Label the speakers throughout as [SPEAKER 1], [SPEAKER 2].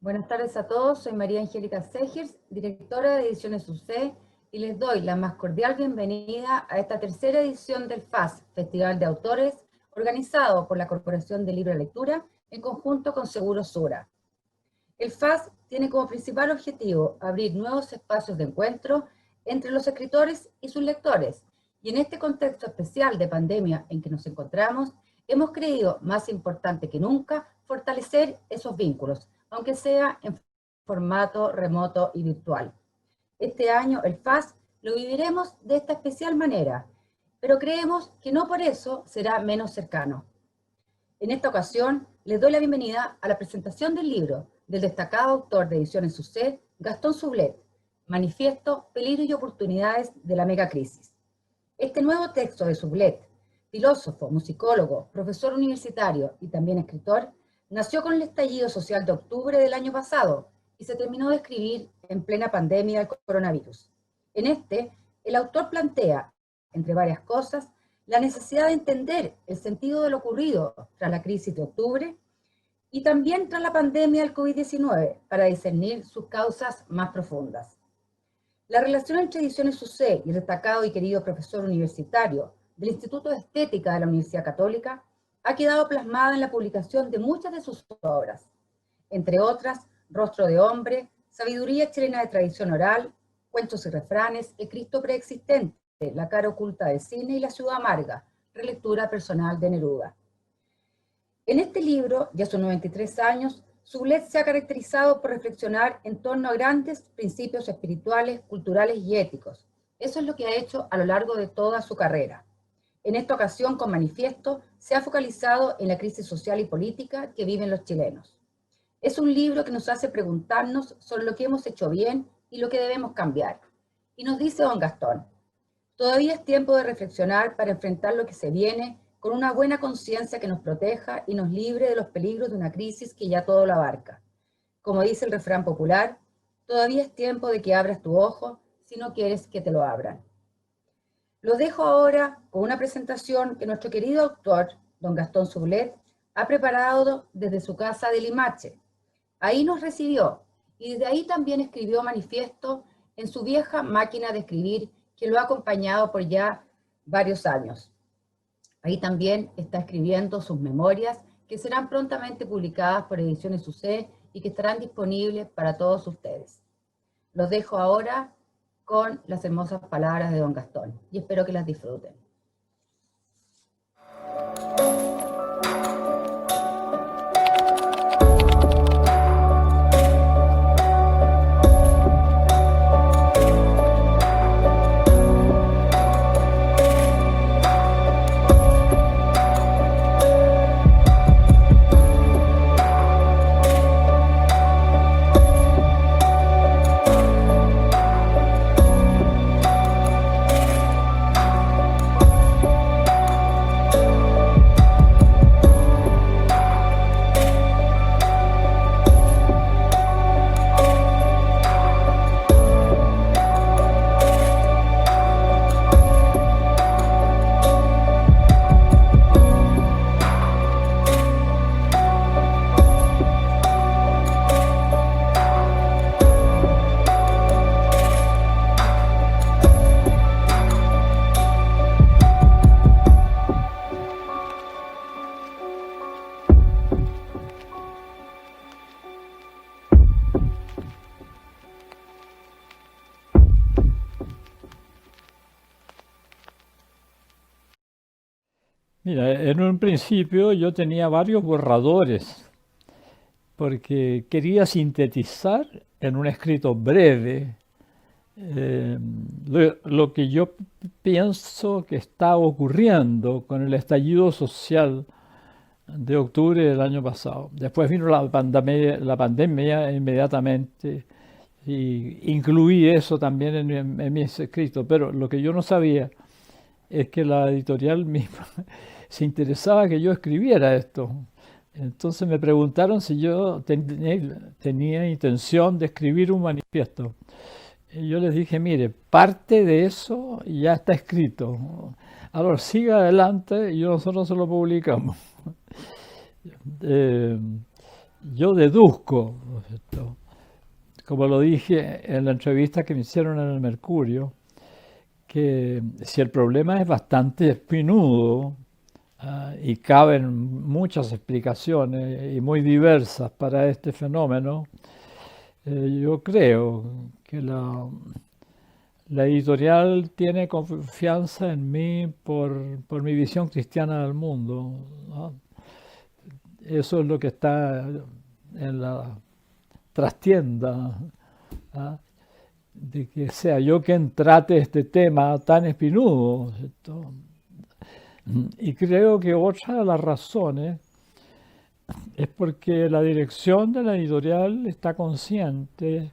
[SPEAKER 1] Buenas tardes a todos, soy María Angélica Segers, directora de Ediciones UC, y les doy la más cordial bienvenida a esta tercera edición del FAS, Festival de Autores, organizado por la Corporación de Libro y Lectura en conjunto con Seguro Sura. El FAS tiene como principal objetivo abrir nuevos espacios de encuentro entre los escritores y sus lectores, y en este contexto especial de pandemia en que nos encontramos, hemos creído más importante que nunca fortalecer esos vínculos, aunque sea en formato remoto y virtual. Este año el FAS lo viviremos de esta especial manera, pero creemos que no por eso será menos cercano. En esta ocasión, les doy la bienvenida a la presentación del libro del destacado autor de Ediciones UC, Gastón Sublet, Manifiesto, Peligros y Oportunidades de la Megacrisis. Este nuevo texto de Sublet, filósofo, musicólogo, profesor universitario y también escritor, nació con el estallido social de octubre del año pasado y se terminó de escribir en plena pandemia del coronavirus. En este, el autor plantea, entre varias cosas, la necesidad de entender el sentido de lo ocurrido tras la crisis de octubre y también tras la pandemia del COVID-19 para discernir sus causas más profundas. La relación entre Ediciones UC y el destacado y querido profesor universitario del Instituto de Estética de la Universidad Católica ha quedado plasmada en la publicación de muchas de sus obras, entre otras, Rostro de Hombre, Sabiduría Chilena de Tradición Oral, Cuentos y Refranes, El Cristo Preexistente, La Cara Oculta del Cine y La Ciudad Amarga, relectura personal de Neruda. En este libro, ya son 93 años, Sublet se ha caracterizado por reflexionar en torno a grandes principios espirituales, culturales y éticos. Eso es lo que ha hecho a lo largo de toda su carrera. En esta ocasión, con Manifiesto, se ha focalizado en la crisis social y política que viven los chilenos. Es un libro que nos hace preguntarnos sobre lo que hemos hecho bien y lo que debemos cambiar. Y nos dice don Gastón, todavía es tiempo de reflexionar para enfrentar lo que se viene con una buena conciencia que nos proteja y nos libre de los peligros de una crisis que ya todo lo abarca. Como dice el refrán popular, todavía es tiempo de que abras tu ojo si no quieres que te lo abran. Los dejo ahora con una presentación que nuestro querido autor, don Gastón Sublet, ha preparado desde su casa de Limache. Ahí nos recibió y desde ahí también escribió Manifiesto en su vieja máquina de escribir que lo ha acompañado por ya varios años. Ahí también está escribiendo sus memorias que serán prontamente publicadas por Ediciones UC y que estarán disponibles para todos ustedes. Los dejo ahora con las hermosas palabras de don Gastón y espero que las disfruten.
[SPEAKER 2] Mira, en un principio yo tenía varios borradores porque quería sintetizar en un escrito breve eh, lo que yo pienso que está ocurriendo con el estallido social de octubre del año pasado. Después vino la pandemia inmediatamente y incluí eso también en mis escritos, pero lo que yo no sabía es que la editorial misma se interesaba que yo escribiera esto. Entonces me preguntaron si yo tenía intención de escribir un manifiesto. Y yo les dije, mire, parte de eso ya está escrito. Ahora siga adelante y nosotros se lo publicamos. yo deduzco, ¿no es cierto?, como lo dije en la entrevista que me hicieron en el Mercurio, que si el problema es bastante espinudo, y caben muchas explicaciones y muy diversas para este fenómeno, yo creo que la editorial tiene confianza en mí por mi visión cristiana del mundo, ¿no? Eso es lo que está en la trastienda, ¿ah?, de que sea yo quien trate este tema tan espinudo, ¿cierto? Y creo que otra de las razones es porque la dirección de la editorial está consciente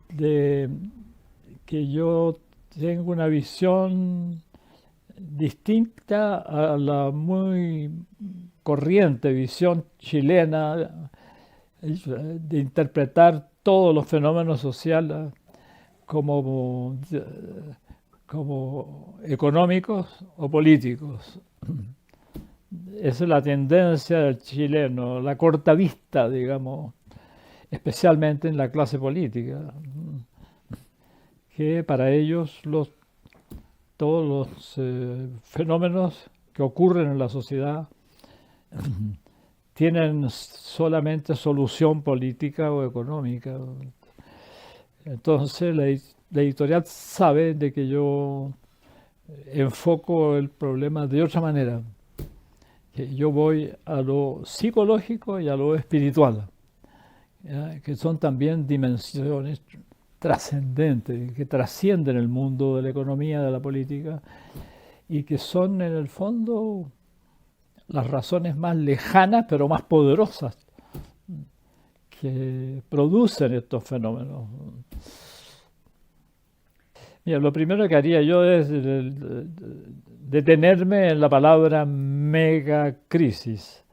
[SPEAKER 2] de que yo tengo una visión distinta a la muy corriente visión chilena de interpretar todos los fenómenos sociales como, como económicos o políticos. Esa es la tendencia del chileno, la corta vista, digamos, especialmente en la clase política, que para ellos todos los fenómenos que ocurren en la sociedad tienen solamente solución política o económica. Entonces la editorial sabe de que yo enfoco el problema de otra manera, que yo voy a lo psicológico y a lo espiritual, ¿ya?, que son también dimensiones trascendentes, que trascienden el mundo de la economía, de la política, y que son en el fondo las razones más lejanas pero más poderosas que producen estos fenómenos. Mira, lo primero que haría yo es detenerme en la palabra megacrisis.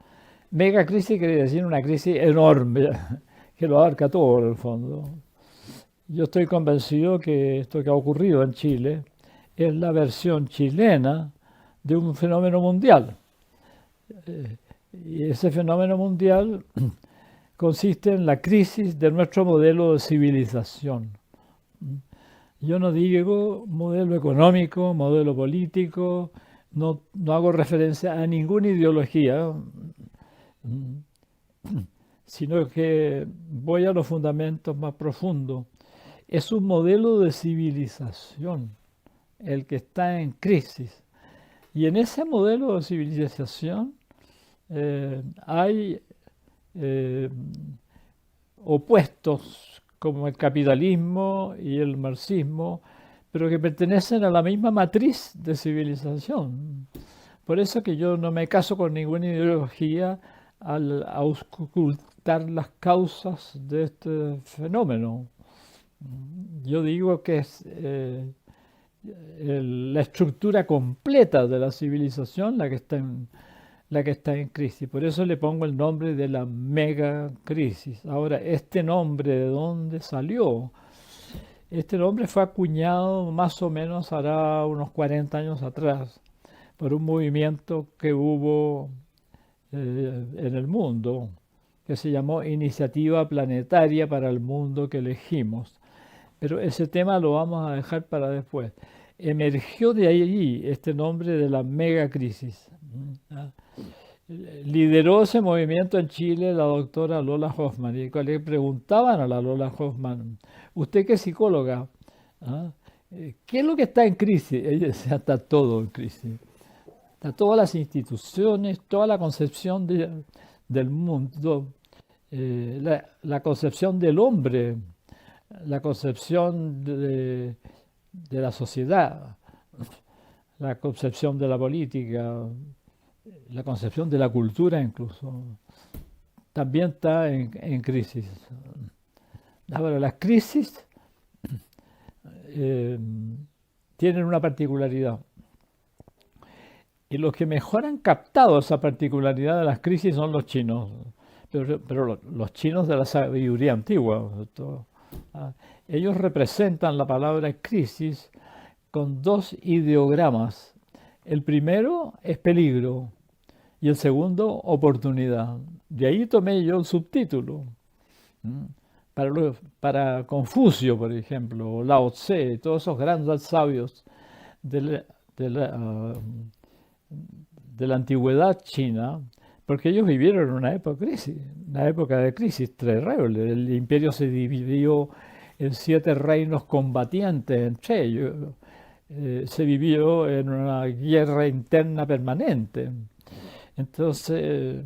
[SPEAKER 2] Megacrisis quiere decir una crisis enorme que lo abarca todo en el fondo. Yo estoy convencido que esto que ha ocurrido en Chile es la versión chilena de un fenómeno mundial. Y ese fenómeno mundial consiste en la crisis de nuestro modelo de civilización. Yo no digo modelo económico, modelo político, no hago referencia a ninguna ideología, sino que voy a los fundamentos más profundos. Es un modelo de civilización el que está en crisis. Y en ese modelo de civilización hay opuestos como el capitalismo y el marxismo, pero que pertenecen a la misma matriz de civilización. Por eso que yo no me caso con ninguna ideología al auscultar las causas de este fenómeno. Yo digo que es la estructura completa de la civilización la que está en crisis. Por eso le pongo el nombre de la mega crisis. Ahora, ¿este nombre de dónde salió? Este nombre fue acuñado más o menos hará unos 40 años atrás por un movimiento que hubo en el mundo, que se llamó Iniciativa Planetaria para el Mundo que Elegimos. Pero ese tema lo vamos a dejar para después. Emergió de ahí este nombre de la megacrisis. Lideró ese movimiento en Chile la doctora Lola Hoffman, y le preguntaban a la Lola Hoffman, usted que es psicóloga, ¿ah?, ¿qué es lo que está en crisis? Ella decía, está todo en crisis. Está todas las instituciones, toda la concepción del mundo, la concepción del hombre, la concepción de la sociedad, la concepción de la política, la concepción de la cultura incluso, también está en crisis. Ahora, las crisis tienen una particularidad. Y los que mejor han captado esa particularidad de las crisis son los chinos, pero los chinos de la sabiduría antigua. Ellos representan la palabra crisis con dos ideogramas. El primero es peligro y el segundo, oportunidad. De ahí tomé yo el subtítulo. ¿Mm? Para Confucio, por ejemplo, o Lao Tse, todos esos grandes sabios de la, de la, de la antigüedad china, porque ellos vivieron en una época de crisis terrible. El imperio se dividió en 7 reinos combatientes entre ellos. Se vivió en una guerra interna permanente. Entonces,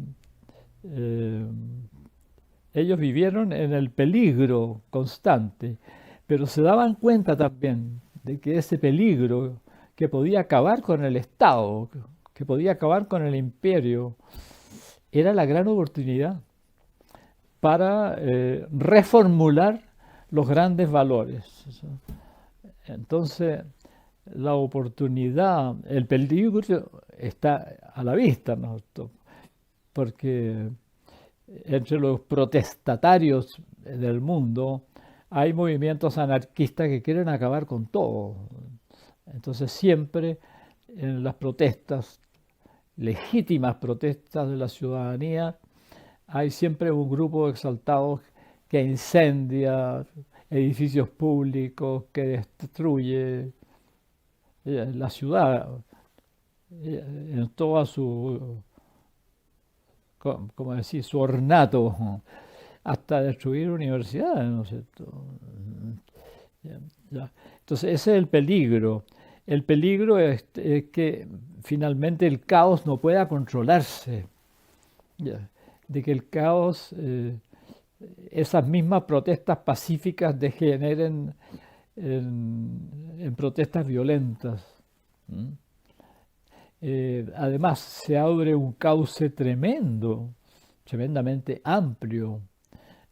[SPEAKER 2] eh, ellos vivieron en el peligro constante, pero se daban cuenta también de que ese peligro que podía acabar con el Estado, que podía acabar con el imperio, era la gran oportunidad para reformular los grandes valores. Entonces, la oportunidad, el peligro está a la vista, ¿no? Porque entre los protestatarios del mundo hay movimientos anarquistas que quieren acabar con todo. Entonces siempre en las protestas, legítimas protestas de la ciudadanía, hay siempre un grupo de exaltados que incendia edificios públicos, que destruye la ciudad en toda su, como decir, su ornato, hasta destruir universidades, ¿no es cierto? Ya, ya. Entonces ese es el peligro. El peligro es que finalmente el caos no pueda controlarse, ya. De que el caos, esas mismas protestas pacíficas degeneren en protestas violentas. ¿Mm? Además, se abre un cauce tremendo, tremendamente amplio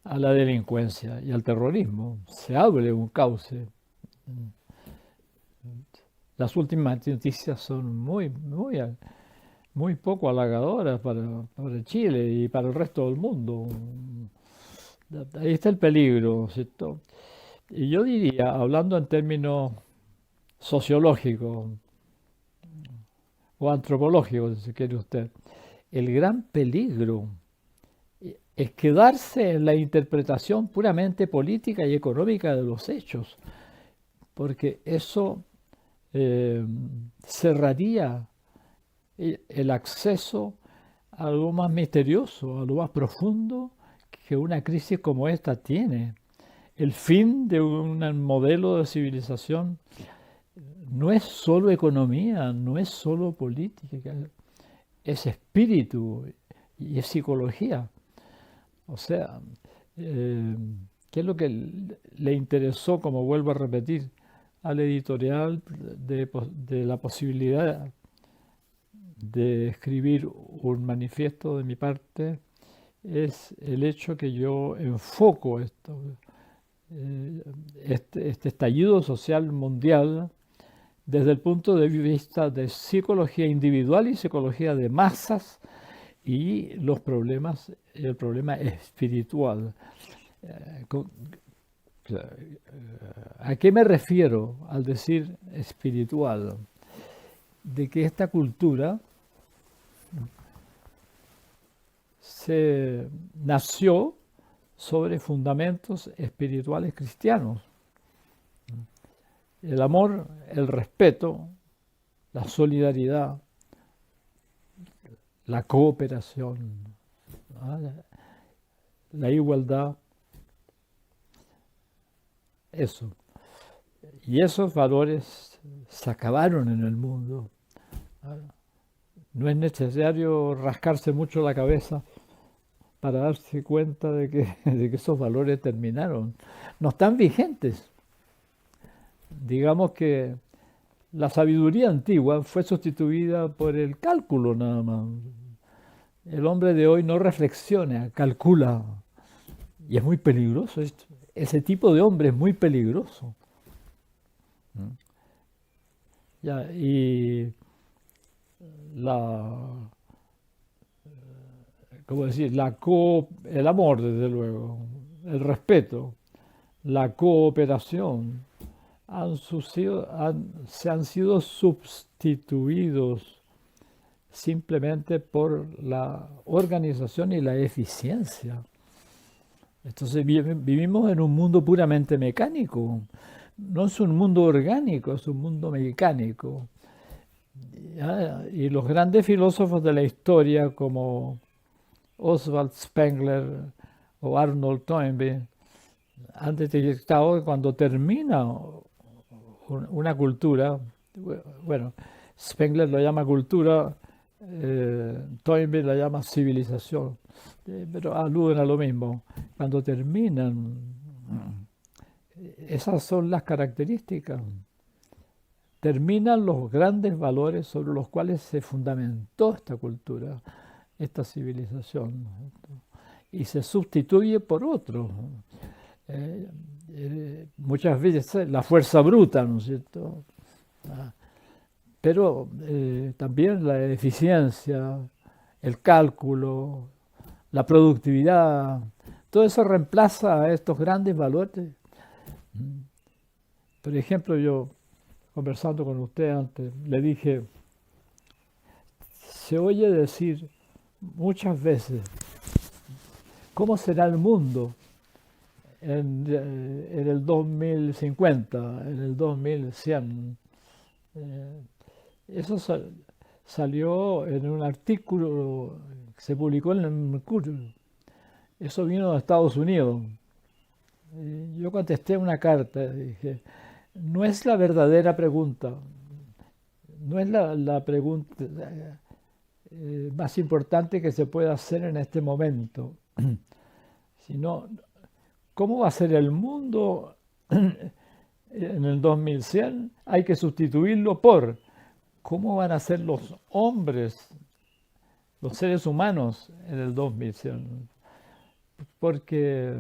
[SPEAKER 2] a la delincuencia y al terrorismo. Se abre un cauce. Las últimas noticias son muy poco halagadoras para Chile y para el resto del mundo. Ahí está el peligro, ¿cierto? Y yo diría, hablando en términos sociológicos o antropológicos, si quiere usted, el gran peligro es quedarse en la interpretación puramente política y económica de los hechos, porque eso cerraría el acceso a lo más misterioso, a lo más profundo que una crisis como esta tiene. El fin de un modelo de civilización no es solo economía, no es solo política, es espíritu y es psicología. O sea, ¿qué es lo que le interesó, como vuelvo a repetir, al editorial de la posibilidad de escribir un manifiesto de mi parte? Es el hecho que yo enfoco esto, este estallido social mundial desde el punto de vista de psicología individual y psicología de masas y el problema espiritual. ¿A qué me refiero al decir espiritual? De que esta cultura se nació sobre fundamentos espirituales cristianos. El amor, el respeto, la solidaridad, la cooperación, ¿no? La igualdad, eso. Y esos valores se acabaron en el mundo. No es necesario rascarse mucho la cabeza para darse cuenta de que esos valores terminaron. No están vigentes. Digamos que la sabiduría antigua fue sustituida por el cálculo nada más. El hombre de hoy no reflexiona, calcula. Y es muy peligroso esto. Ese tipo de hombre es muy peligroso. Ya, y ¿cómo decir? El amor, desde luego, el respeto, la cooperación, se han sido sustituidos simplemente por la organización y la eficiencia. Entonces vivimos en un mundo puramente mecánico. No es un mundo orgánico, es un mundo mecánico. Y los grandes filósofos de la historia como Oswald Spengler o Arnold Toynbee han detectado que cuando termina una cultura, bueno, Spengler lo llama cultura, Toynbee la llama civilización, pero aluden a lo mismo. Cuando terminan, esas son las características. Terminan los grandes valores sobre los cuales se fundamentó esta cultura, esta civilización, y se sustituye por otro. Muchas veces la fuerza bruta, ¿no es cierto? Pero también la eficiencia, el cálculo, la productividad, todo eso reemplaza a estos grandes valores. Por ejemplo, yo, conversando con usted antes, le dije, se oye decir muchas veces, ¿cómo será el mundo en el 2050, en el 2100? Eso salió en un artículo que se publicó en el Mercurio. Eso vino de Estados Unidos. Yo contesté una carta, dije, no es la verdadera pregunta, no es la pregunta más importante que se puede hacer en este momento, sino cómo va a ser el mundo en el 2100. Hay que sustituirlo por cómo van a ser los hombres, los seres humanos en el 2100. Porque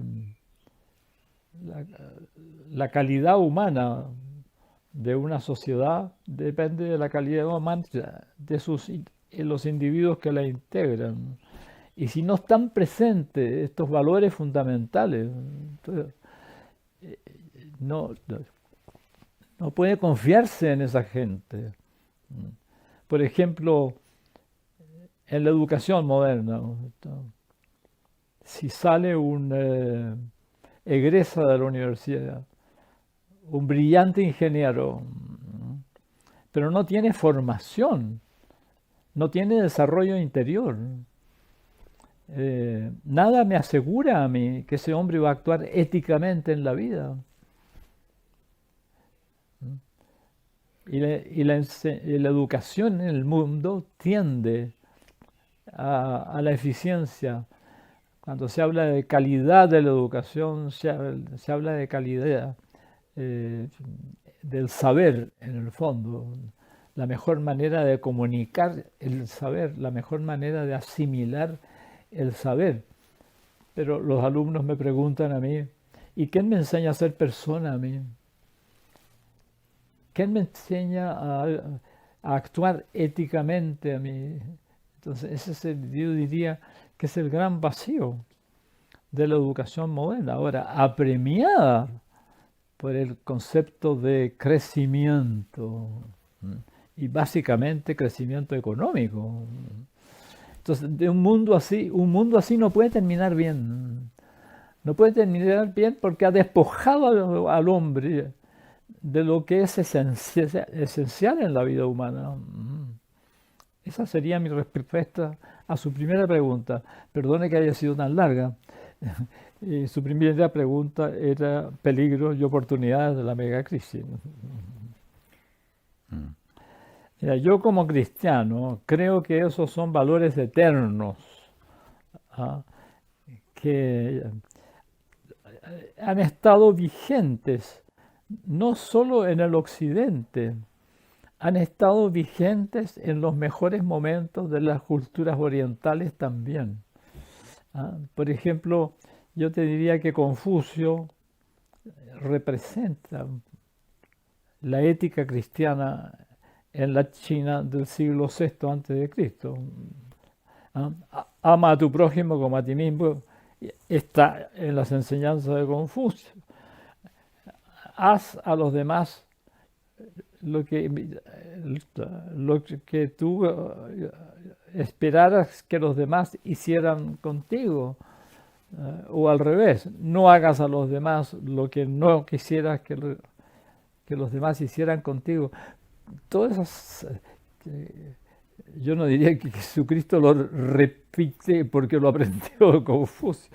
[SPEAKER 2] la calidad humana de una sociedad depende de la calidad humana de los individuos que la integran. Y si no están presentes estos valores fundamentales, entonces, no puede confiarse en esa gente. Por ejemplo, en la educación moderna, ¿no? Si sale un egresa de la universidad, un brillante ingeniero, pero no tiene formación, no tiene desarrollo interior, nada me asegura a mí que ese hombre va a actuar éticamente en la vida. Y la educación en el mundo tiende a la eficiencia. Cuando se habla de calidad de la educación, se habla de calidad del saber, en el fondo. La mejor manera de comunicar el saber, la mejor manera de asimilar el saber. Pero los alumnos me preguntan a mí, ¿y quién me enseña a ser persona a mí? ¿Quién me enseña a actuar éticamente a mí? Entonces, yo diría que es el gran vacío de la educación moderna, ahora apremiada por el concepto de crecimiento y básicamente crecimiento económico. Entonces, de un mundo así no puede terminar bien. No puede terminar bien porque ha despojado al hombre de lo que es esencial en la vida humana. Esa sería mi respuesta a su primera pregunta. Perdone que haya sido tan larga. Su primera pregunta era peligros y oportunidades de la megacrisis. Mira, yo como cristiano creo que esos son valores eternos, que han estado vigentes no solo en el occidente, han estado vigentes en los mejores momentos de las culturas orientales también. Por ejemplo, yo te diría que Confucio representa la ética cristiana en la China del siglo VI antes de Cristo. Ama a tu prójimo como a ti mismo, está en las enseñanzas de Confucio. Haz a los demás lo que tú esperaras que los demás hicieran contigo, o al revés, no hagas a los demás lo que no quisieras que los demás hicieran contigo. Todas esas, yo no diría que Jesucristo lo repite porque lo aprendió de Confucio.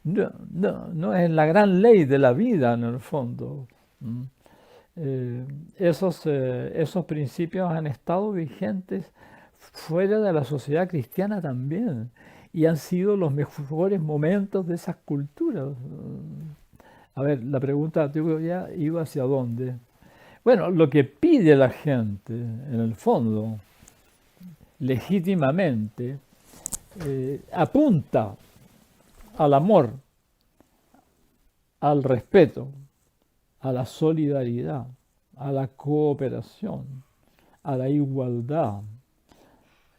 [SPEAKER 2] No es la gran ley de la vida en el fondo. Esos principios han estado vigentes fuera de la sociedad cristiana también y han sido los mejores momentos de esas culturas. A ver, la pregunta ya iba hacia dónde. Bueno, lo que pide la gente, en el fondo, legítimamente, apunta al amor, al respeto, a la solidaridad, a la cooperación, a la igualdad.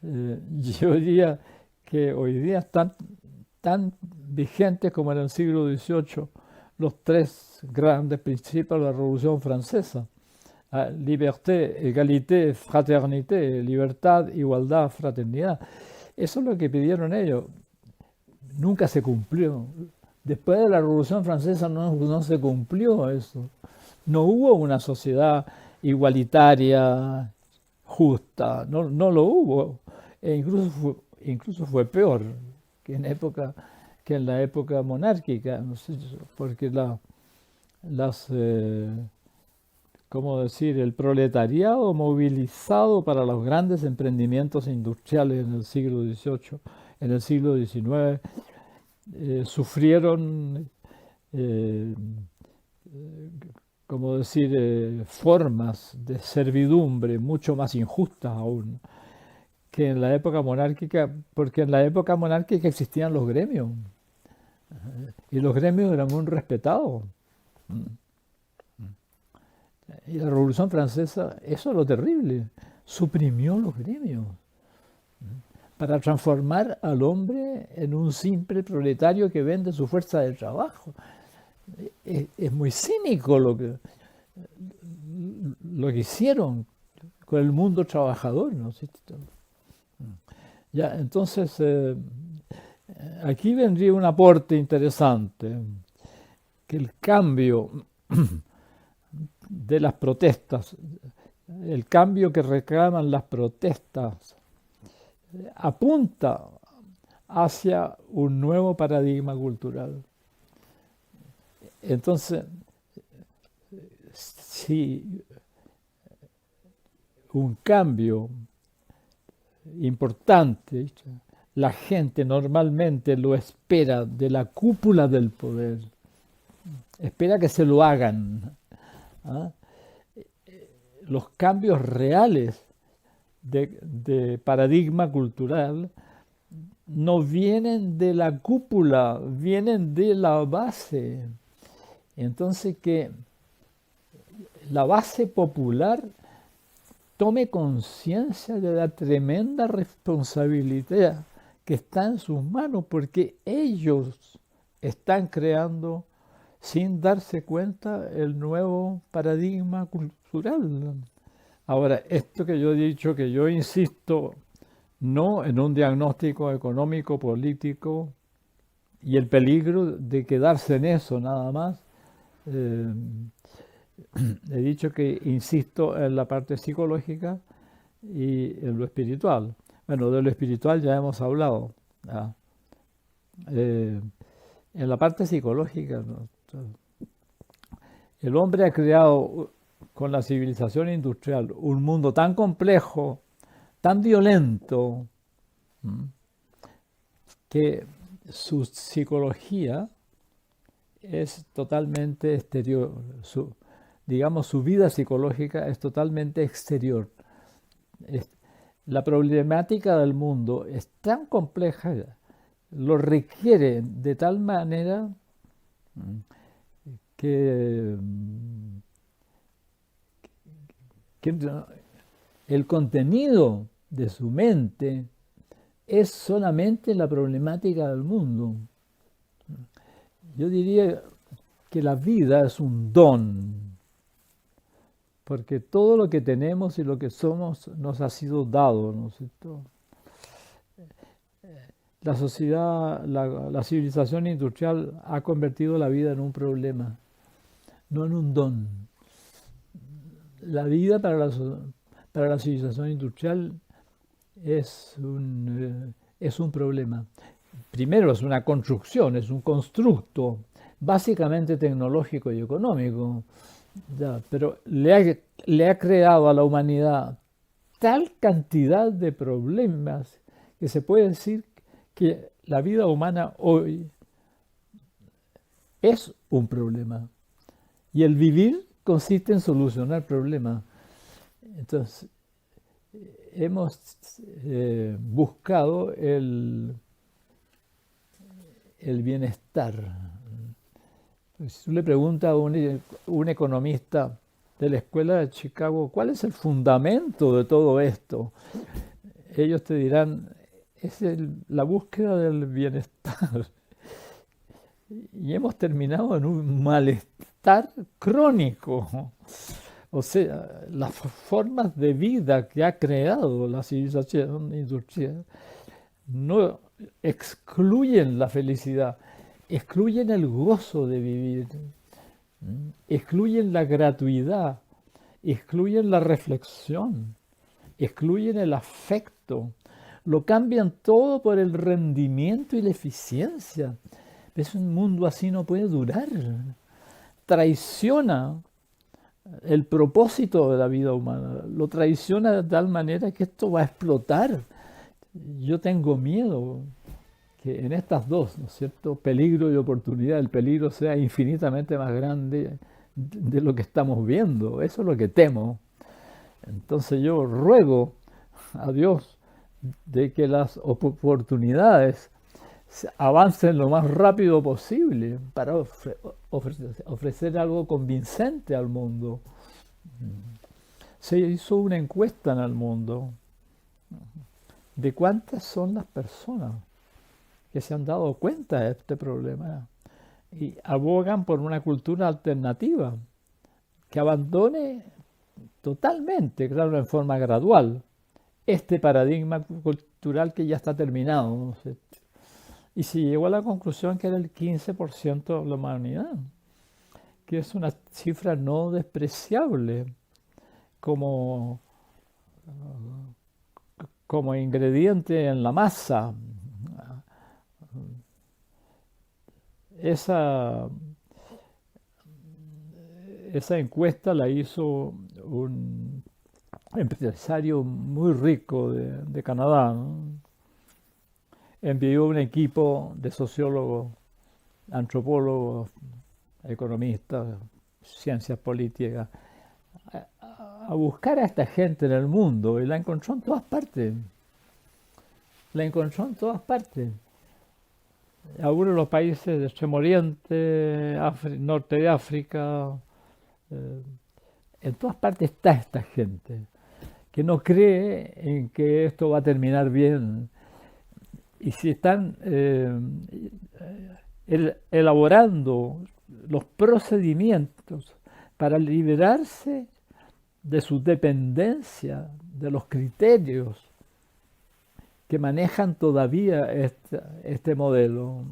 [SPEAKER 2] Yo diría que hoy día están tan vigentes como en el siglo XVIII los tres grandes principios de la Revolución Francesa. Liberté, égalité, fraternité, libertad, igualdad, fraternidad. Eso es lo que pidieron ellos. Nunca se cumplió. Después de la Revolución Francesa no se cumplió eso. No hubo una sociedad igualitaria, justa, no lo hubo. E incluso fue peor que en la época monárquica, no sé, porque ¿cómo decir? El proletariado movilizado para los grandes emprendimientos industriales en el siglo XVIII, en el siglo XIX, sufrieron, como decir, formas de servidumbre mucho más injustas aún que en la época monárquica, porque en la época monárquica existían los gremios y los gremios eran muy respetados. Y la Revolución Francesa, eso es lo terrible, suprimió los gremios para transformar al hombre en un simple proletario que vende su fuerza de trabajo. Es muy cínico lo que hicieron con el mundo trabajador, ¿no? Ya, entonces, aquí vendría un aporte interesante, que el cambio de las protestas, el cambio que reclaman las protestas, apunta hacia un nuevo paradigma cultural. Entonces, si un cambio importante, la gente normalmente lo espera de la cúpula del poder, espera que se lo hagan. Los cambios reales de paradigma cultural no vienen de la cúpula, vienen de la base. Entonces que la base popular tome conciencia de la tremenda responsabilidad que está en sus manos, porque ellos están creando, sin darse cuenta, el nuevo paradigma cultural. Ahora, esto que yo he dicho, que yo insisto, no en un diagnóstico económico, político, y el peligro de quedarse en eso nada más. He dicho que insisto en la parte psicológica y en lo espiritual. Bueno, de lo espiritual ya hemos hablado. En la parte psicológica, ¿no? El hombre ha creado con la civilización industrial un mundo tan complejo, tan violento, que su psicología es totalmente exterior. Su vida psicológica es totalmente exterior. La problemática del mundo es tan compleja, lo requiere de tal manera que el contenido de su mente es solamente la problemática del mundo. Yo diría que la vida es un don, porque todo lo que tenemos y lo que somos nos ha sido dado, ¿no es cierto? La sociedad, la civilización industrial ha convertido la vida en un problema, no en un don. La vida para la civilización industrial es un problema. Primero es una construcción, es un constructo básicamente tecnológico y económico, ya, pero le ha creado a la humanidad tal cantidad de problemas que se puede decir que la vida humana hoy es un problema. Y el vivir consiste en solucionar problemas. Entonces, hemos buscado el bienestar. Si tú le preguntas a un economista de la Escuela de Chicago, ¿cuál es el fundamento de todo esto? Ellos te dirán, es la búsqueda del bienestar. Y hemos terminado en un malestar crónico. O sea, las formas de vida que ha creado la civilización industrial no excluyen la felicidad, excluyen el gozo de vivir, excluyen la gratuidad, excluyen la reflexión, excluyen el afecto, lo cambian todo por el rendimiento y la eficiencia. Es un mundo así no puede durar. Traiciona el propósito de la vida humana, lo traiciona de tal manera que esto va a explotar. Yo tengo miedo que en estas dos, ¿no es cierto?, peligro y oportunidad, el peligro sea infinitamente más grande de lo que estamos viendo. Eso es lo que temo. Entonces yo ruego a Dios de que las oportunidades avancen lo más rápido posible para ofrecer algo convincente al mundo. Se hizo una encuesta en el mundo de cuántas son las personas que se han dado cuenta de este problema y abogan por una cultura alternativa que abandone totalmente, claro, en forma gradual, este paradigma cultural que ya está terminado, ¿no? Y se llegó a la conclusión que era el 15% de la humanidad, que es una cifra no despreciable como ingrediente en la masa. Esa encuesta la hizo un empresario muy rico de Canadá, ¿no? Envió un equipo de sociólogos, antropólogos, economistas, ciencias políticas, a buscar a esta gente en el mundo, y la encontró en todas partes. La encontró en todas partes. Algunos de los países de Extremo Oriente, norte de África, en todas partes está esta gente que no cree en que esto va a terminar bien. Y si están elaborando los procedimientos para liberarse de su dependencia de los criterios que manejan todavía este modelo,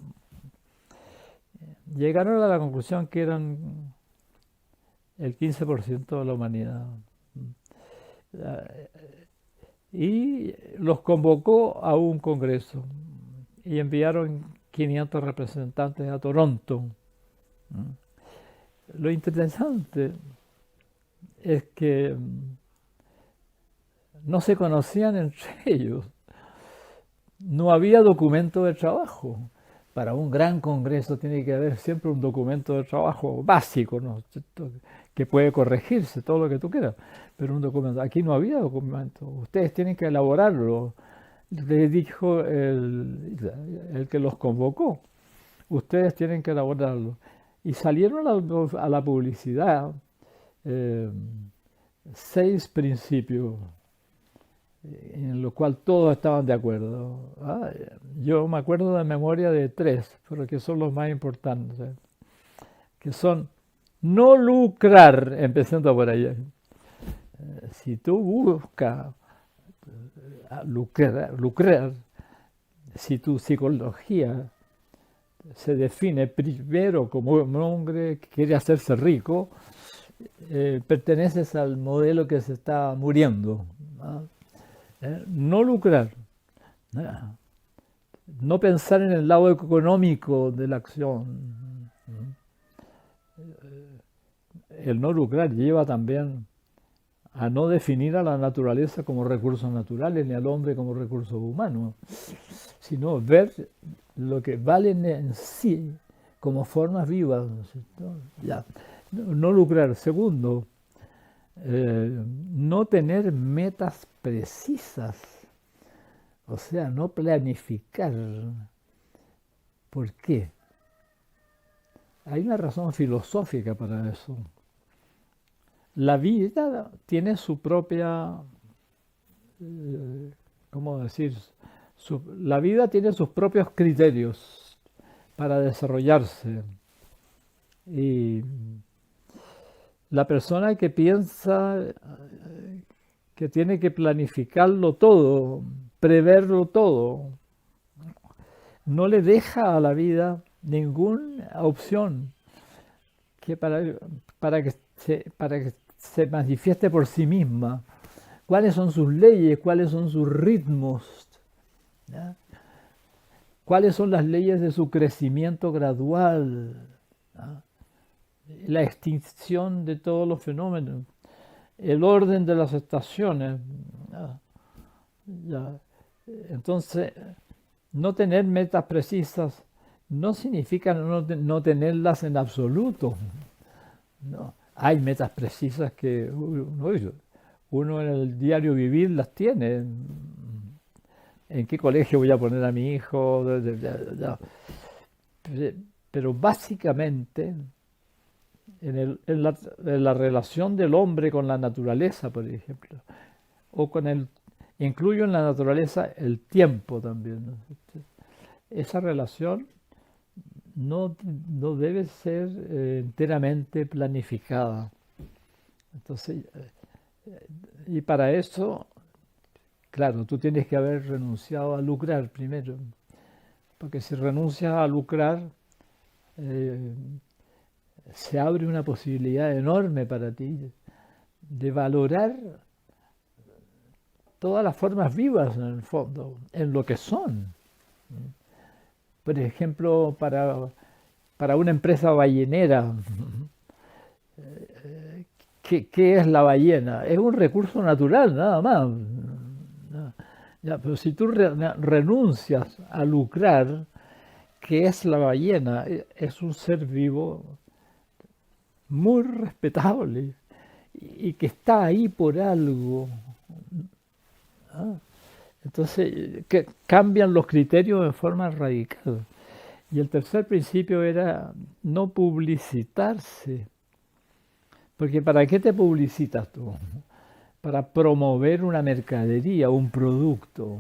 [SPEAKER 2] llegaron a la conclusión que eran el 15% de la humanidad. Y los convocó a un congreso y enviaron 500 representantes a Toronto. Lo interesante es que no se conocían entre ellos, no había documento de trabajo. Para un gran congreso tiene que haber siempre un documento de trabajo básico, ¿no? Que puede corregirse, todo lo que tú quieras, pero un documento. Aquí no había documento, ustedes tienen que elaborarlo, le dijo el que los convocó, ustedes tienen que elaborarlo. Y salieron a la publicidad 6 principios en los cuales todos estaban de acuerdo. Yo me acuerdo de memoria de 3, pero que son los más importantes, que son no lucrar, empezando por allá, Si tú buscas lucrar, si tu psicología se define primero como un hombre que quiere hacerse rico, perteneces al modelo que se está muriendo, ¿no? No lucrar, ¿no? No pensar en el lado económico de la acción. El no lucrar lleva también a no definir a la naturaleza como recursos naturales ni al hombre como recursos humanos, sino ver lo que valen en sí como formas vivas, ¿no es cierto? Ya. No lucrar. Segundo, no tener metas precisas, o sea, no planificar. ¿Por qué? Hay una razón filosófica para eso. La vida tiene su propia, ¿cómo decir? La vida tiene sus propios criterios para desarrollarse. Y la persona que piensa que tiene que planificarlo todo, preverlo todo, no le deja a la vida ninguna opción que para que se manifieste por sí misma. ¿Cuáles son sus leyes? ¿Cuáles son sus ritmos? ¿Ya? ¿Cuáles son las leyes de su crecimiento gradual? ¿Ya? La extinción de todos los fenómenos, el orden de las estaciones. ¿Ya? ¿Ya? Entonces, no tener metas precisas no significa no tenerlas en absoluto. No. Hay metas precisas que uno en el diario vivir las tiene. ¿En qué colegio voy a poner a mi hijo? Pero básicamente en la relación del hombre con la naturaleza, por ejemplo, o incluyo en la naturaleza el tiempo también, ¿no? Esa relación no debe ser enteramente planificada. Entonces, y para eso, claro, tú tienes que haber renunciado a lucrar primero, porque si renuncias a lucrar, se abre una posibilidad enorme para ti de valorar todas las formas vivas en el fondo, en lo que son. Por ejemplo, para una empresa ballenera, ¿qué es la ballena? Es un recurso natural, nada más. Ya, pero si tú renuncias a lucrar, ¿qué es la ballena? Es un ser vivo muy respetable y que está ahí por algo. ¿Ah? Entonces, que cambian los criterios de forma radical. Y el tercer principio era no publicitarse. Porque ¿para qué te publicitas tú? Para promover una mercadería, un producto,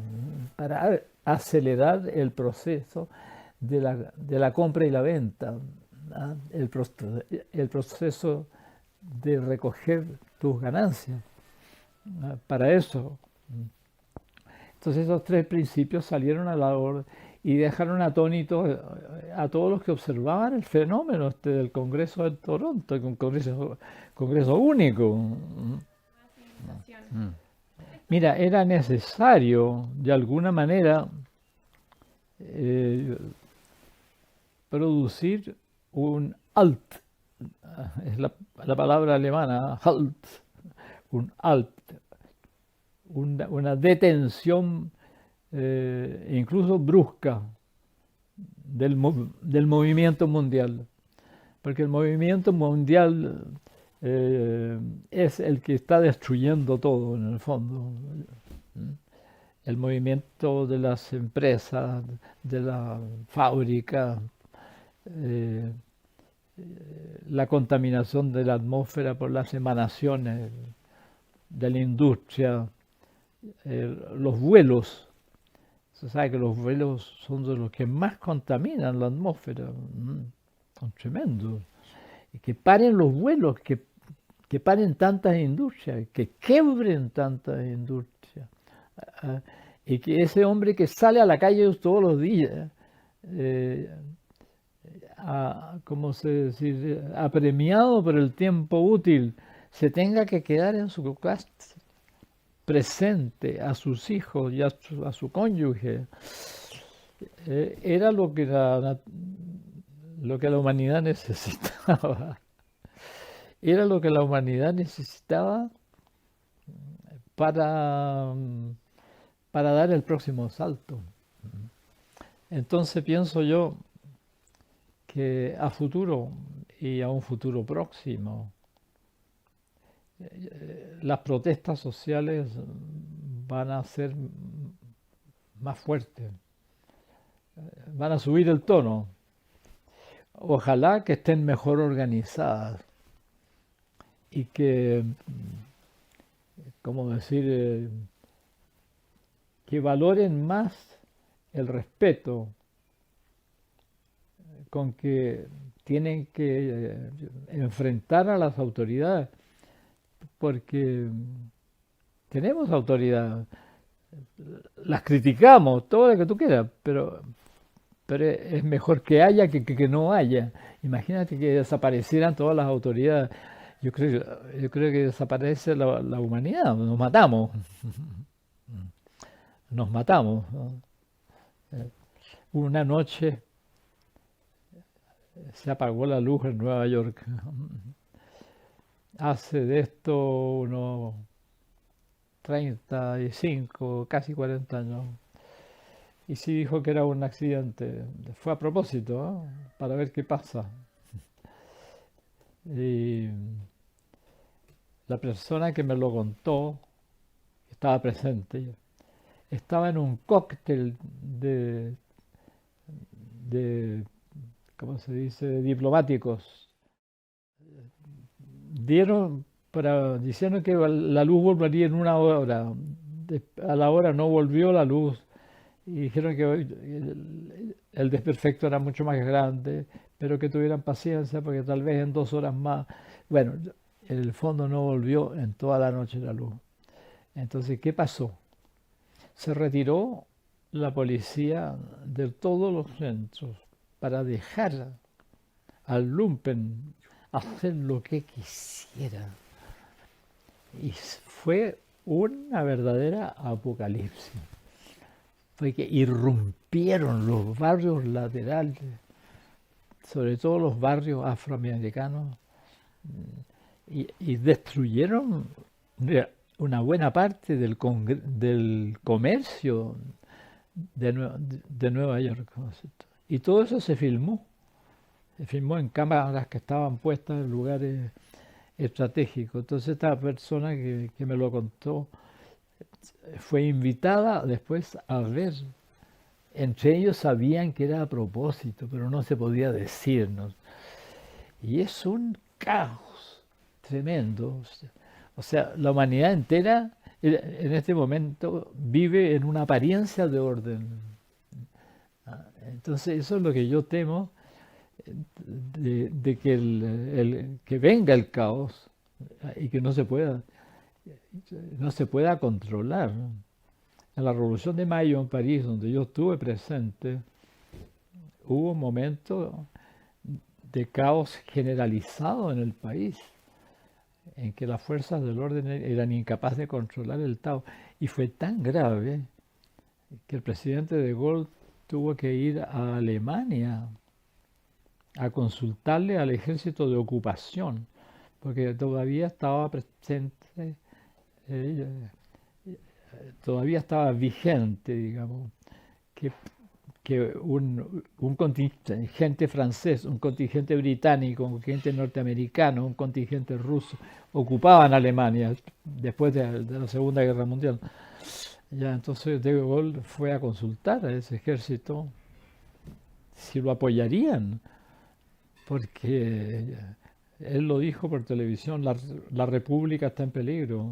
[SPEAKER 2] para acelerar el proceso de la compra y la venta, ¿no? El proceso de recoger tus ganancias. ¿No? Para eso. Entonces esos tres principios salieron a la orden y dejaron atónitos a todos los que observaban el fenómeno del Congreso de Toronto, un congreso único. Mira, era necesario de alguna manera producir un Halt, es la palabra alemana, Halt, un Halt, una detención incluso brusca del movimiento mundial, porque el movimiento mundial es el que está destruyendo todo en el fondo. El movimiento de las empresas, de la fábrica, la contaminación de la atmósfera por las emanaciones de la industria, los vuelos. Se sabe que los vuelos son de los que más contaminan la atmósfera, son tremendos. Y que paren los vuelos, que que paren tantas industrias, que quebren tantas industrias. Y que ese hombre que sale a la calle todos los días, ¿cómo se dice?, apremiado por el tiempo útil, se tenga que quedar en su casa, presente a sus hijos y a su cónyuge. Era lo que la humanidad necesitaba. Era lo que la humanidad necesitaba para dar el próximo salto. Entonces pienso yo que a futuro y a un futuro próximo, las protestas sociales van a ser más fuertes, van a subir el tono. Ojalá que estén mejor organizadas y que, ¿cómo decir?, que valoren más el respeto con que tienen que enfrentar a las autoridades, porque tenemos autoridad, las criticamos, todo lo que tú quieras, pero es mejor que haya que no haya. Imagínate que desaparecieran todas las autoridades. Yo creo que desaparece la humanidad, nos matamos. Nos matamos, ¿no? Una noche se apagó la luz en Nueva York. Hace de esto unos 35, casi 40 años. Y sí dijo que era un accidente. Fue a propósito, ¿no?, para ver qué pasa. Y la persona que me lo contó, estaba presente, estaba en un cóctel de ¿cómo se dice?, de diplomáticos. Diciendo que la luz volvería en una hora. A la hora no volvió la luz. Y dijeron que el desperfecto era mucho más grande, pero que tuvieran paciencia porque tal vez en 2 horas más. Bueno, en el fondo no volvió en toda la noche la luz. Entonces, ¿qué pasó? Se retiró la policía de todos los centros para dejar al lumpen hacer lo que quisiera. Y fue una verdadera apocalipsis. Fue que irrumpieron los barrios laterales, sobre todo los barrios afroamericanos, y destruyeron una buena parte del comercio de Nueva York, ¿no es cierto? Y todo eso se filmó en cámaras que estaban puestas en lugares estratégicos. Entonces esta persona que me lo contó fue invitada después a ver. Entre ellos sabían que era a propósito, pero no se podía decir, ¿no? Y es un caos tremendo. O sea, la humanidad entera en este momento vive en una apariencia de orden. Entonces eso es lo que yo temo, de que que venga el caos y que no se pueda controlar. En la Revolución de Mayo en París, donde yo estuve presente, hubo un momento de caos generalizado en el país, en que las fuerzas del orden eran incapaces de controlar el caos. Y fue tan grave que el presidente de Gaulle tuvo que ir a Alemania a consultarle al ejército de ocupación, porque todavía estaba presente, todavía estaba vigente, digamos, que un contingente francés, un contingente británico, un contingente norteamericano, un contingente ruso ocupaban Alemania después de la Segunda Guerra Mundial. Ya, entonces De Gaulle fue a consultar a ese ejército si lo apoyarían, porque él lo dijo por televisión, la República está en peligro.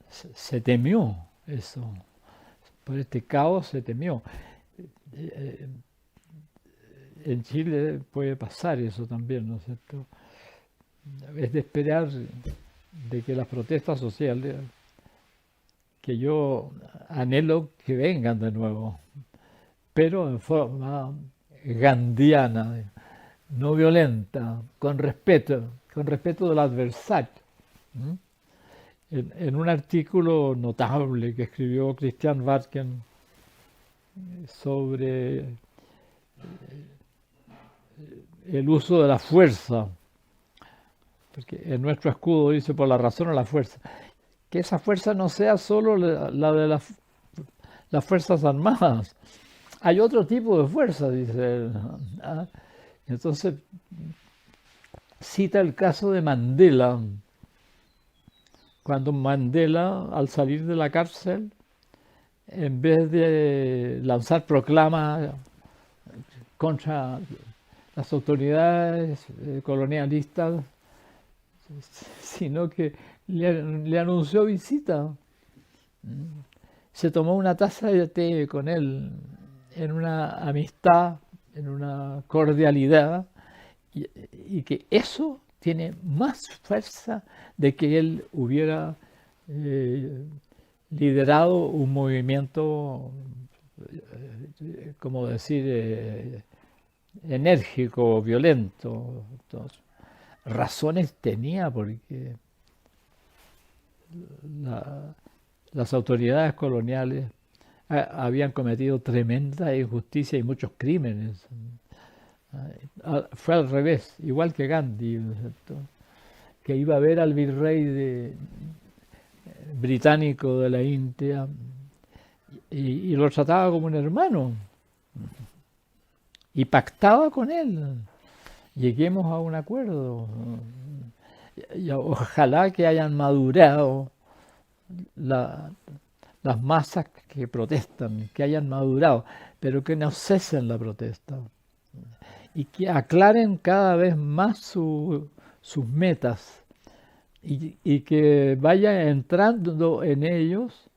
[SPEAKER 2] Se temió eso, por este caos se temió. En Chile puede pasar eso también, ¿no es cierto? es de esperar de que las protestas sociales, que yo anhelo que vengan de nuevo, pero en forma gandhiana, no violenta, con respeto del adversario. En un artículo notable que escribió Christian Wartken sobre el uso de la fuerza, porque en nuestro escudo dice por la razón o la fuerza, que esa fuerza no sea solo la de las Fuerzas Armadas, hay otro tipo de fuerza, dice él. Entonces cita el caso de Mandela, cuando Mandela, al salir de la cárcel, en vez de lanzar proclamas contra las autoridades colonialistas, sino que le anunció visita. Se tomó una taza de té con él en una amistad, en una cordialidad, y que eso tiene más fuerza de que él hubiera liderado un movimiento, como decir, enérgico, violento. Entonces, razones tenía porque las autoridades coloniales habían cometido tremenda injusticia y muchos crímenes. Fue al revés, igual que Gandhi, que iba a ver al virrey británico de la India y lo trataba como un hermano y pactaba con él. Lleguemos a un acuerdo. Y ojalá que hayan madurado las masas que protestan, que hayan madurado, pero que no cesen la protesta y que aclaren cada vez más sus metas y que vaya entrando en ellos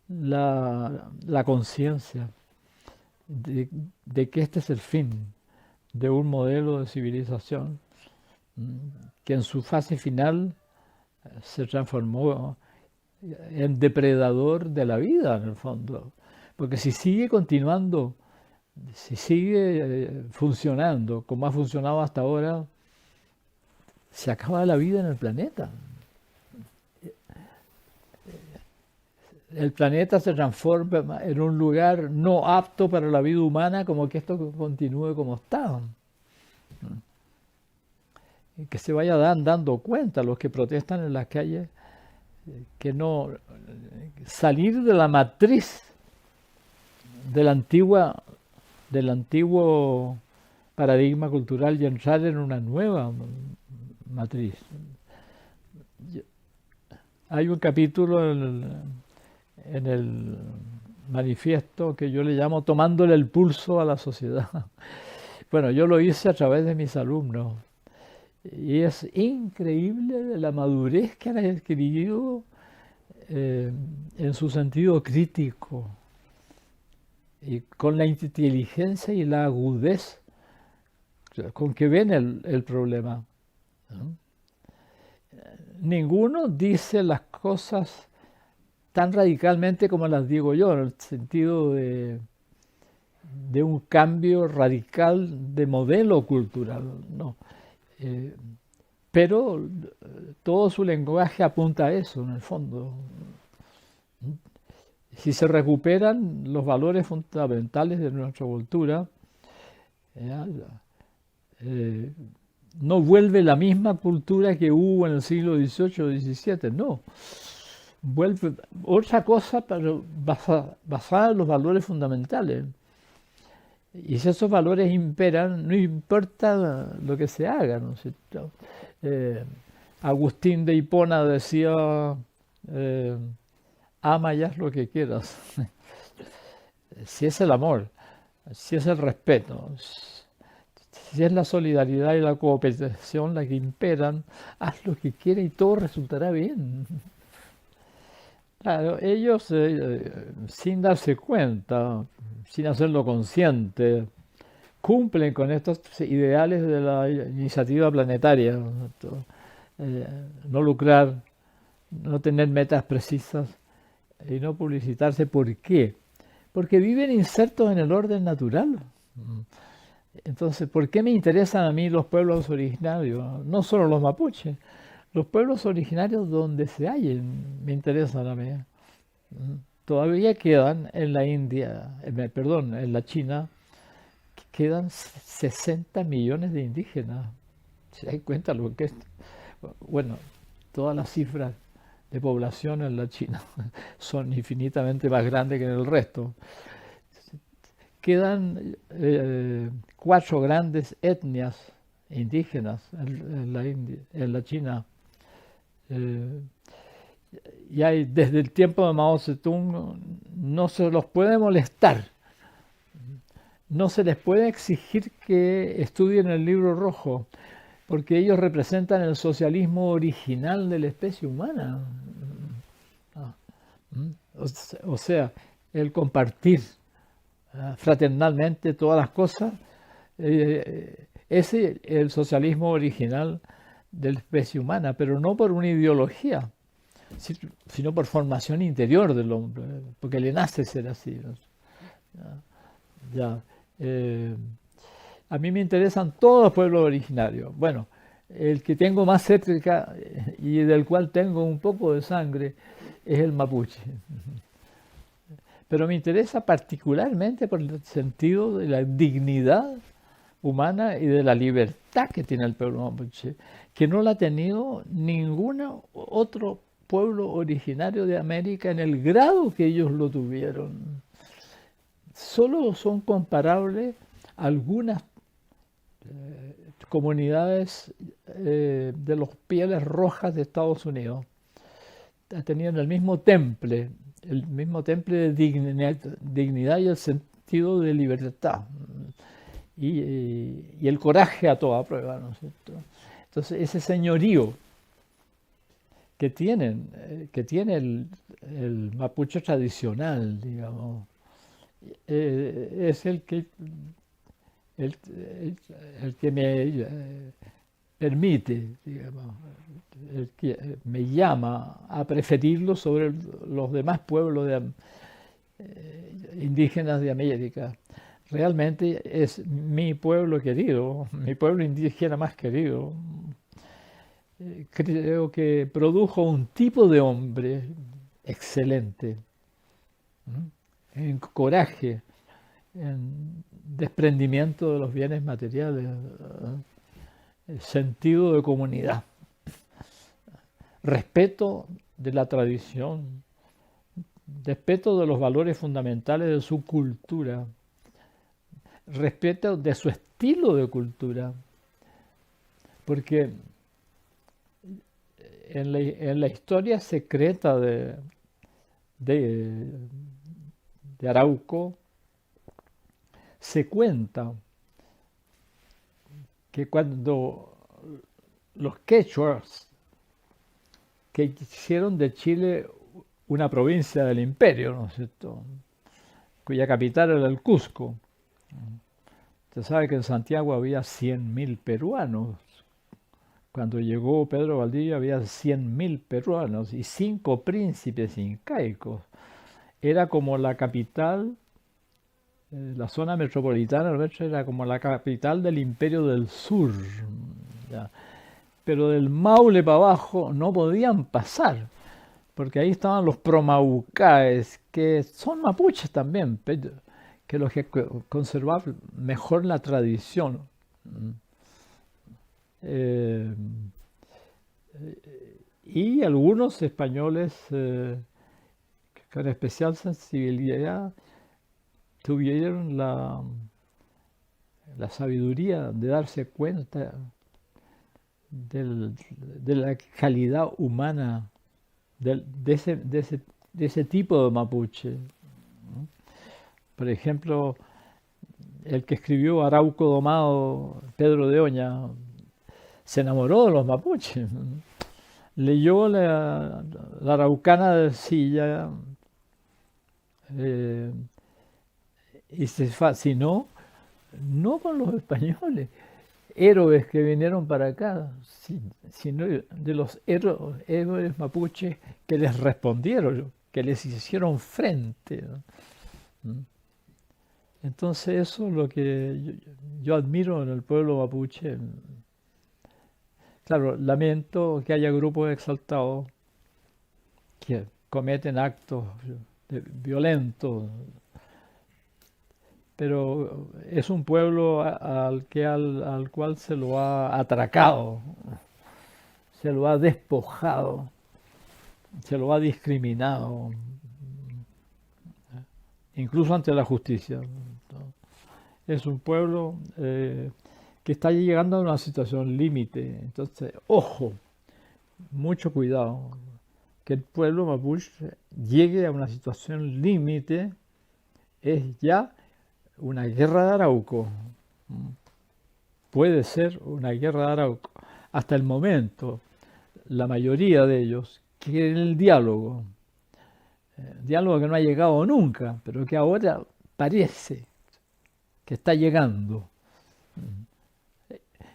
[SPEAKER 2] la conciencia de que este es el fin de un modelo de civilización que en su fase final se transformó en depredador de la vida, en el fondo. Porque si sigue continuando, si sigue funcionando como ha funcionado hasta ahora, se acaba la vida en el planeta. El planeta se transforma en un lugar no apto para la vida humana, como que esto continúe como está. Y que se vaya dando cuenta los que protestan en las calles que no salir de la matriz del antiguo paradigma cultural y entrar en una nueva matriz. Hay un capítulo en el manifiesto que yo le llamo tomándole el pulso a la sociedad. Bueno, yo lo hice a través de mis alumnos y es increíble la madurez que han adquirido en su sentido crítico y con la inteligencia y la agudez con que ven el problema, ¿no? Ninguno dice las cosas tan radicalmente como las digo yo, en el sentido de un cambio radical de modelo cultural, no. Pero todo su lenguaje apunta a eso, en el fondo. Si se recuperan los valores fundamentales de nuestra cultura, no vuelve la misma cultura que hubo en el siglo XVIII o XVII, no. Vuelve otra cosa, pero basada en los valores fundamentales. Y si esos valores imperan, no importa lo que se haga, ¿no es cierto? Agustín de Hipona decía, ama y haz lo que quieras. Si es el amor, si es el respeto, si es la solidaridad y la cooperación la que imperan, haz lo que quieras y todo resultará bien. Claro, ellos sin darse cuenta, sin hacerlo consciente, cumplen con estos ideales de la iniciativa planetaria, ¿no? no lucrar, no tener metas precisas y no publicitarse. ¿Por qué? Porque viven insertos en el orden natural. Entonces, ¿por qué me interesan a mí los pueblos originarios? No solo los mapuches, los pueblos originarios donde se hallen me interesan a mí. Todavía quedan en la India, perdón, en la China, quedan 60 millones de indígenas. ¿Se dan cuenta lo que es? Bueno, todas las cifras de población en la China son infinitamente más grandes que en el resto. Quedan 4 grandes etnias indígenas en la China. Y hay, desde el tiempo de Mao Zedong no se los puede molestar, no se les puede exigir que estudien el libro rojo, porque ellos representan el socialismo original de la especie humana. O sea, el compartir fraternalmente todas las cosas, ese es el socialismo original de la especie humana, pero no por una ideología, sino por formación interior del hombre, porque le nace ser así. A mí me interesan todos los pueblos originarios. Bueno, el que tengo más cerca y del cual tengo un poco de sangre es el mapuche. Pero me interesa particularmente por el sentido de la dignidad humana y de la libertad que tiene el pueblo mapuche, que no la ha tenido ningún otro pueblo originario de América en el grado que ellos lo tuvieron. Solo son comparables algunas comunidades de los pieles rojas de Estados Unidos. Tenían el mismo temple de dignidad y el sentido de libertad y el coraje a toda prueba, ¿no es cierto? Entonces ese señorío que tiene el mapuche tradicional, digamos, es el que me permite, digamos, el que me llama a preferirlo sobre los demás pueblos indígenas de América. Realmente es mi pueblo querido, mi pueblo indígena más querido. Creo que produjo un tipo de hombre excelente, en coraje, en desprendimiento de los bienes materiales, sentido de comunidad, respeto de la tradición, respeto de los valores fundamentales de su cultura, respeto de su estilo de cultura, porque en la historia secreta de Arauco se cuenta que cuando los quechuas, que hicieron de Chile una provincia del imperio, ¿no es cierto?, cuya capital era el Cusco. Usted sabe que en Santiago había 100.000 peruanos. Cuando llegó Pedro Valdivia había 100.000 peruanos y 5 príncipes incaicos. Era como la capital, la zona metropolitana era como la capital del Imperio del Sur. ¿Ya? Pero del Maule para abajo no podían pasar, porque ahí estaban los promaucaes, que son mapuches también, que los que conservaban mejor la tradición. Y algunos españoles con especial sensibilidad tuvieron la sabiduría de darse cuenta de la calidad humana de ese tipo de mapuche. Por ejemplo, el que escribió Arauco Domado, Pedro de Oña, se enamoró de los mapuches. Leyó la Araucana de Silla y se fascinó, no con los españoles, héroes que vinieron para acá, sino de los héroes mapuches que les respondieron, que les hicieron frente, ¿no? Entonces eso es lo que yo admiro en el pueblo mapuche. Claro, lamento que haya grupos exaltados que cometen actos violentos, pero es un pueblo al cual se lo ha atracado, se lo ha despojado, se lo ha discriminado, incluso ante la justicia. Es un pueblo que está llegando a una situación límite. Entonces, ojo, mucho cuidado, que el pueblo mapuche llegue a una situación límite es ya una guerra de Arauco. Puede ser una guerra de Arauco. Hasta el momento, la mayoría de ellos quieren el diálogo. Diálogo que no ha llegado nunca, pero que ahora parece que está llegando.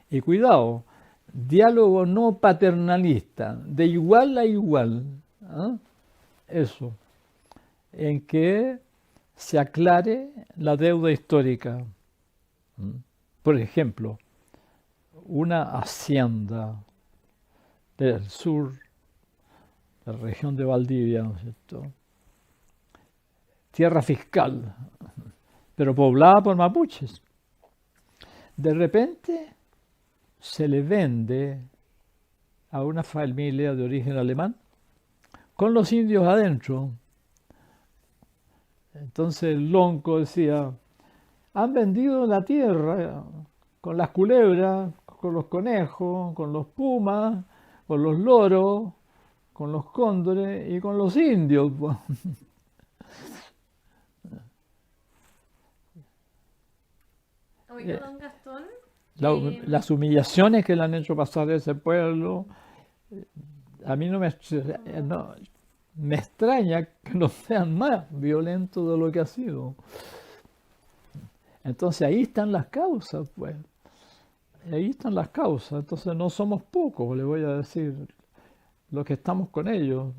[SPEAKER 2] Y cuidado, diálogo no paternalista, de igual a igual. ¿Eh? Eso, en que se aclare la deuda histórica. Por ejemplo, una hacienda del sur, de la región de Valdivia, ¿no es cierto? Tierra fiscal, pero poblada por mapuches. De repente se le vende a una familia de origen alemán con los indios adentro. Entonces el lonco decía, han vendido la tierra con las culebras, con los conejos, con los pumas, con los loros, con los cóndores y con los indios.
[SPEAKER 3] Oiga, don Gastón.
[SPEAKER 2] Las humillaciones que le han hecho pasar a ese pueblo, a mí no me extraña que no sean más violentos de lo que ha sido. Entonces ahí están las causas, pues. Ahí están las causas. Entonces no somos pocos, le voy a decir, los que estamos con ellos.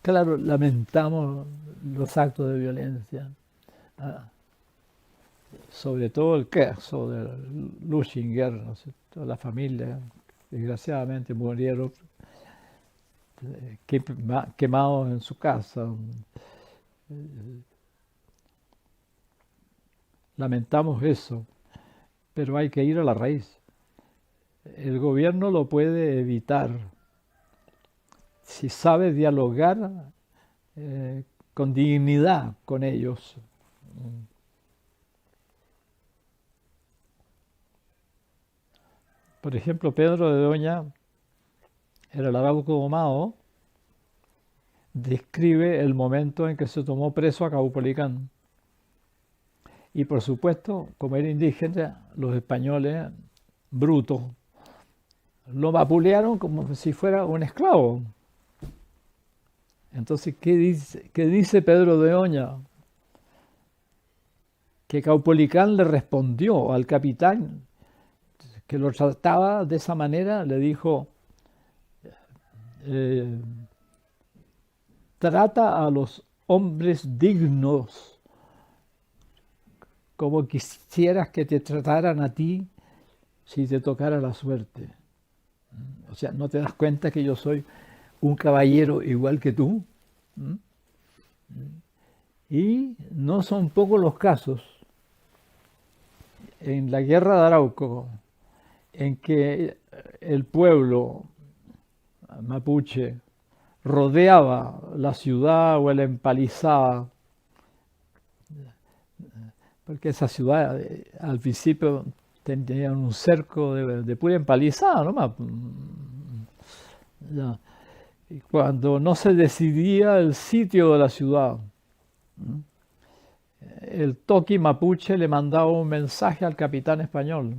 [SPEAKER 2] Claro, lamentamos los actos de violencia. Sobre todo el caso de Luchinger, ¿no es cierto? La familia, desgraciadamente, murieron quemados en su casa. Lamentamos eso, pero hay que ir a la raíz. El gobierno lo puede evitar si sabe dialogar con dignidad con ellos. Por ejemplo, Pedro de Oña, el Arauco Domado, describe el momento en que se tomó preso a Caupolicán. Y por supuesto, como era indígena, los españoles, brutos, lo vapulearon como si fuera un esclavo. Entonces, ¿qué dice Pedro de Oña? Que Caupolicán le respondió al capitán que lo trataba de esa manera, le dijo, trata a los hombres dignos como quisieras que te trataran a ti si te tocara la suerte. O sea, ¿no te das cuenta que yo soy un caballero igual que tú? Y no son pocos los casos en la guerra de Arauco en que el pueblo mapuche rodeaba la ciudad o la empalizaba, porque esa ciudad al principio tenía un cerco de pura empalizada nomás. Ya. Y cuando no se decidía el sitio de la ciudad, el toqui mapuche le mandaba un mensaje al capitán español.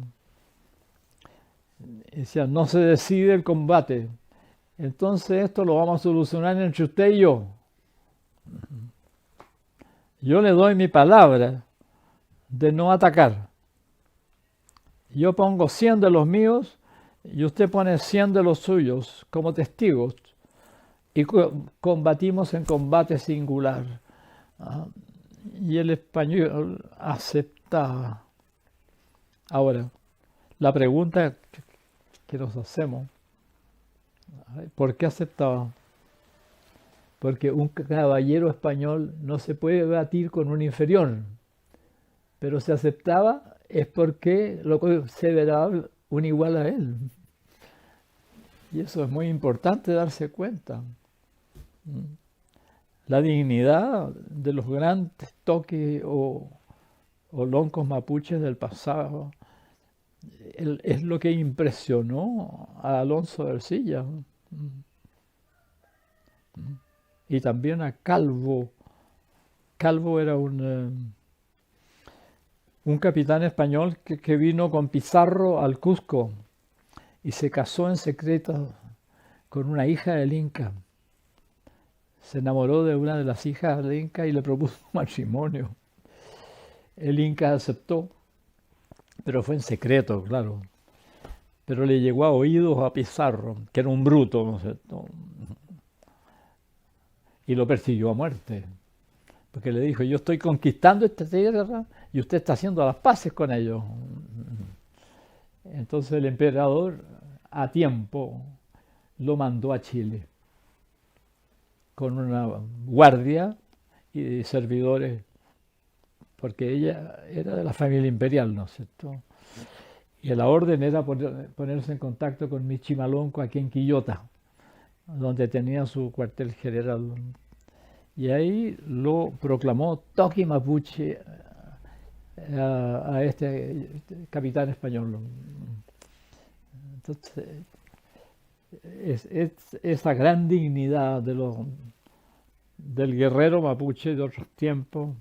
[SPEAKER 2] Decía, no se decide el combate, entonces esto lo vamos a solucionar entre usted y yo. Yo le doy mi palabra de no atacar, Yo pongo 100 de los míos y usted pone 100 de los suyos como testigos y combatimos en combate singular. ¿Ah? Y el español aceptaba. Ahora, la pregunta que nos hacemos, ¿por qué aceptaba? Porque un caballero español no se puede batir con un inferior, pero si aceptaba es porque lo consideraba un igual a él. Y eso es muy importante darse cuenta. La dignidad de los grandes toques o loncos mapuches del pasado es lo que impresionó a Alonso de Ercilla y también a Calvo. Calvo era un capitán español que vino con Pizarro al Cusco y se casó en secreto con una hija del Inca. Se enamoró de una de las hijas del Inca y le propuso matrimonio. El Inca aceptó, pero fue en secreto, claro. Pero le llegó a oídos a Pizarro, que era un bruto, ¿no es cierto? Y lo persiguió a muerte. Porque le dijo, yo estoy conquistando esta tierra y usted está haciendo las paces con ellos. Entonces el emperador, a tiempo, lo mandó a Chile con una guardia y servidores, porque ella era de la familia imperial, ¿no es cierto? Y la orden era ponerse en contacto con Michimalonco aquí en Quillota, donde tenía su cuartel general. Y ahí lo proclamó Toqui Mapuche a este capitán español. Entonces, esa gran dignidad del guerrero mapuche de otros tiempos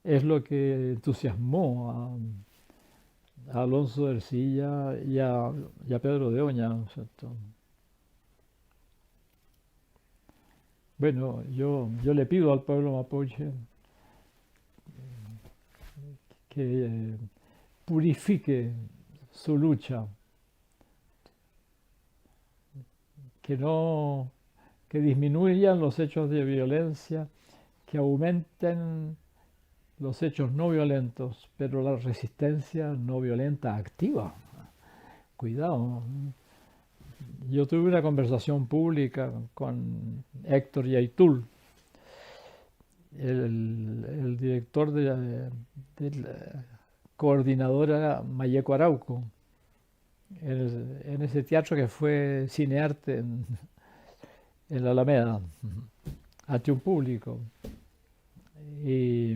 [SPEAKER 2] es lo que entusiasmó a Alonso de Ercilla y a Pedro de Oña, ¿no es cierto? Bueno, yo le pido al pueblo mapuche que purifique su lucha, que disminuyan los hechos de violencia, que aumenten los hechos no violentos, pero la resistencia no violenta activa. Cuidado. Yo tuve una conversación pública con Héctor Yaitul, el director de la coordinadora Mayeco Arauco, en ese teatro que fue Cinearte en la Alameda, ante un público. Y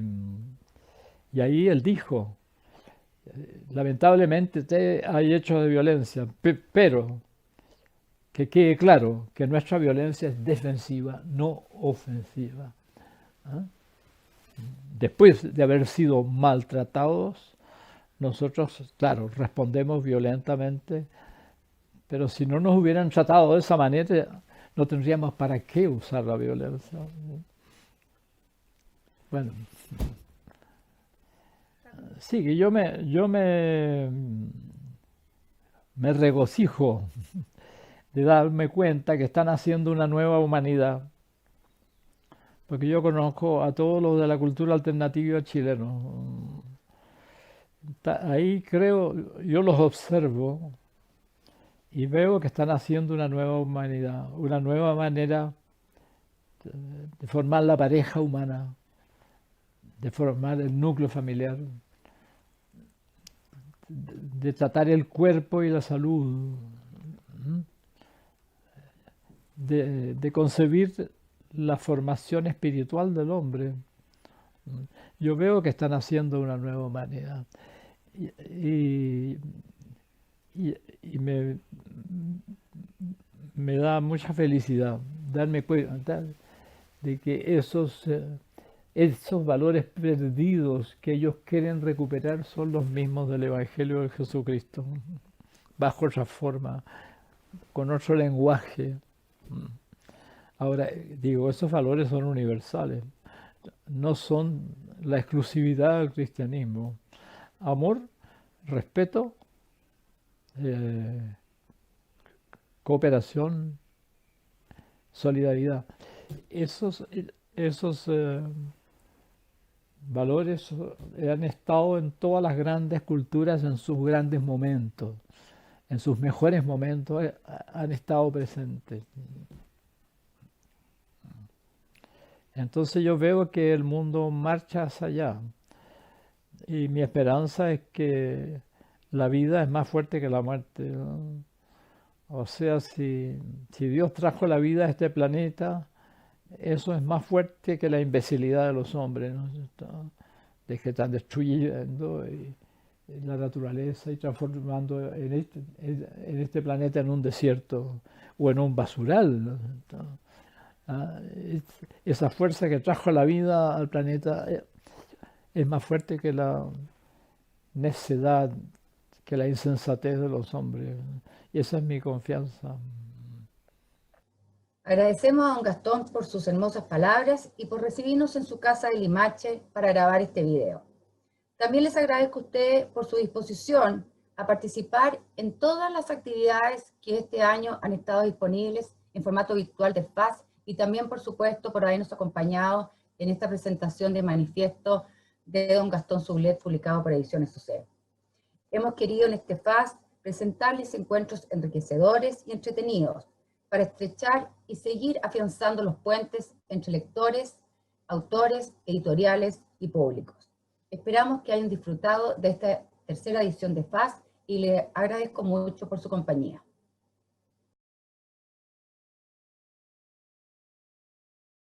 [SPEAKER 2] ahí él dijo, lamentablemente hay hechos de violencia, pero que quede claro que nuestra violencia es defensiva, no ofensiva. ¿Ah? Después de haber sido maltratados, nosotros, claro, respondemos violentamente, pero si no nos hubieran tratado de esa manera, no tendríamos para qué usar la violencia. Bueno, sí, que yo me regocijo de darme cuenta que están haciendo una nueva humanidad, porque yo conozco a todos los de la cultura alternativa chilenos. Ahí creo, yo los observo y veo que están haciendo una nueva humanidad, una nueva manera de formar la pareja humana, de formar el núcleo familiar, de tratar el cuerpo y la salud, de concebir la formación espiritual del hombre. Yo veo que están haciendo una nueva humanidad y me da mucha felicidad darme cuenta de que esos valores perdidos que ellos quieren recuperar son los mismos del Evangelio de Jesucristo, bajo otra forma, con otro lenguaje. Ahora, digo, esos valores son universales, no son la exclusividad del cristianismo. amor, respeto, cooperación, solidaridad. Esos valores han estado en todas las grandes culturas en sus grandes momentos, en sus mejores momentos han estado presentes. Entonces yo veo que el mundo marcha hacia allá y mi esperanza es que la vida es más fuerte que la muerte, ¿no? O sea, si Dios trajo la vida a este planeta, eso es más fuerte que la imbecilidad de los hombres, ¿no? De que están destruyendo la naturaleza y transformando en este planeta en un desierto o en un basural, ¿no? Esa fuerza que trajo la vida al planeta es más fuerte que la necedad, que la insensatez de los hombres. Y esa es mi confianza.
[SPEAKER 1] Agradecemos a don Gastón por sus hermosas palabras y por recibirnos en su casa de Limache para grabar este video. También les agradezco a ustedes por su disposición a participar en todas las actividades que este año han estado disponibles en formato virtual de FAS y también, por supuesto, por habernos acompañado en esta presentación de manifiesto de don Gastón Sublet, publicado por Ediciones UC. Hemos querido en este FAS presentarles encuentros enriquecedores y entretenidos para estrechar y seguir afianzando los puentes entre lectores, autores, editoriales y públicos. Esperamos que hayan disfrutado de esta tercera edición de FAS y les agradezco mucho por su compañía.